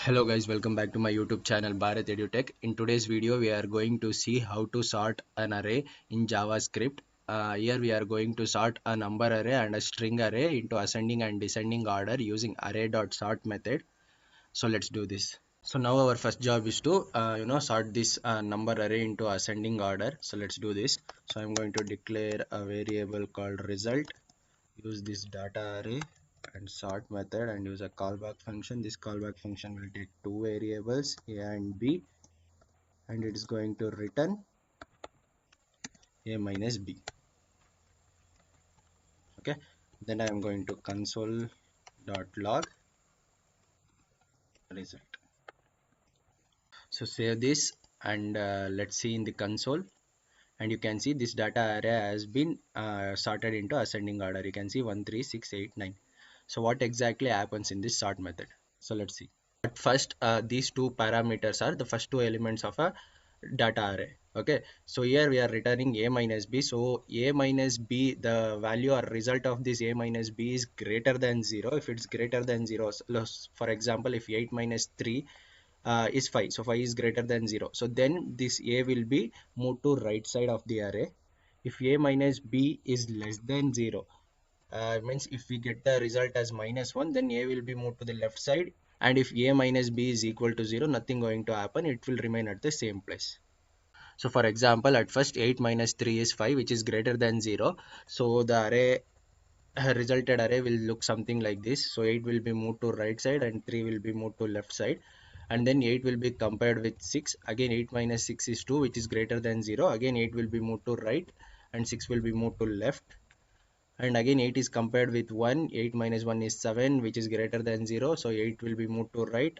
Hello guys, welcome back to my YouTube channel BharathEduTech. In today's video, we are going to see how to sort an array in JavaScript. Here we are going to sort a number array and a string array into ascending and descending order using array.sort method. So let's do this. So now our first job is to sort this number array into ascending order. So let's do this. So I'm going to declare a variable called result. Use this data array and sort method and use a callback function. This callback function will take two variables a and b, and it is going to return a minus b. Okay, then I am going to console.log result. So save this and let's see in the console, and you can see this data array has been sorted into ascending order. You can see 1 3 6 8 9. So what exactly happens in this sort method? So let's see. At first, these two parameters are the first two elements of a data array. Okay, so here we are returning a minus b. So a minus b, the value or result of this a minus b is greater than 0. If it's greater than 0, for example, if 8 minus 3 is 5, so 5 is greater than 0, so then this a will be moved to right side of the array. If a minus b is less than 0, means if we get the result as -1, then a will be moved to the left side, and if a minus b is equal to 0, nothing going to happen, it will remain at the same place. So for example, at first 8 minus 3 is 5, which is greater than 0, so the array resulted array will look something like this. So 8 will be moved to right side and 3 will be moved to left side, and then 8 will be compared with 6. Again 8 minus 6 is 2, which is greater than 0. Again 8 will be moved to right and 6 will be moved to left, and again 8 is compared with 1. 8 minus 1 is 7, which is greater than 0, so 8 will be moved to right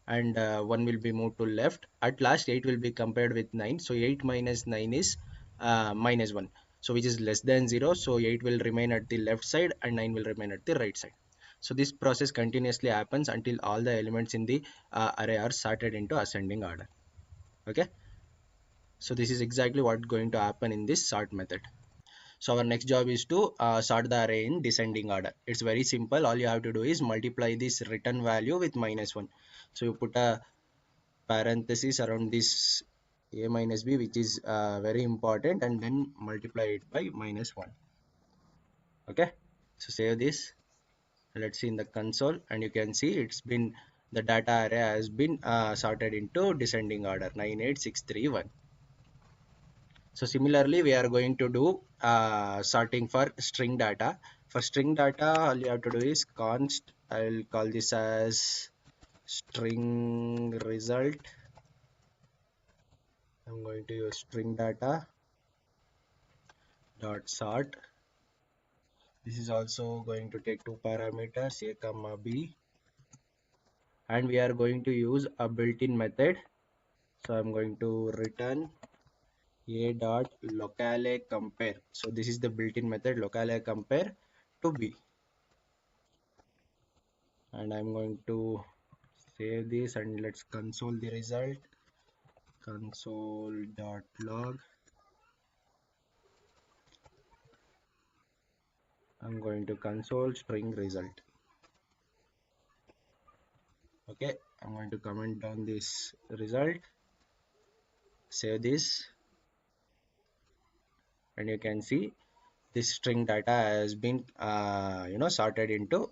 and 1 will be moved to left. At last 8 will be compared with 9, so 8 minus 9 is -1, so which is less than 0, so 8 will remain at the left side and 9 will remain at the right side. So this process continuously happens until all the elements in the array are sorted into ascending order. Okay, so this is exactly what's going to happen in this sort method. So our next job is to sort the array in descending order. It's very simple. All you have to do is multiply this return value with -1. So you put a parenthesis around this a minus b, which is very important, and then multiply it by -1. Okay, so save this. Let's see in the console, and you can see it's been, the data array has been sorted into descending order 9 8 6 3 1. So similarly, we are going to do sorting for string data. For string data, all you have to do is const, I will call this as string result. I'm going to use string data dot sort. This is also going to take two parameters, a comma b, and we are going to use a built-in method. So I'm going to return a dot locale compare. So this is the built-in method, locale compare to b, and I'm going to save this and let's console the result. Console.log. I'm going to console string result. Okay, I'm going to comment down this result, save this, and you can see this string data has been sorted into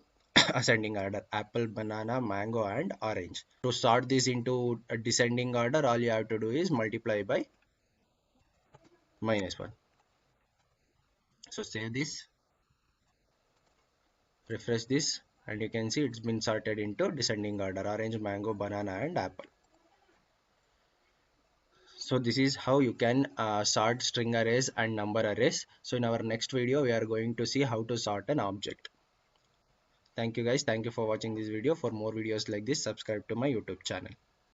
ascending order: apple, banana, mango, and orange. To sort this into a descending order, all you have to do is multiply by -1. So save this, refresh this, and you can see it's been sorted into descending order: orange, mango, banana, and apple. So this is how you can sort string arrays and number arrays. So in our next video, we are going to see how to sort an object. Thank you guys. Thank you for watching this video. For more videos like this, subscribe to my YouTube channel.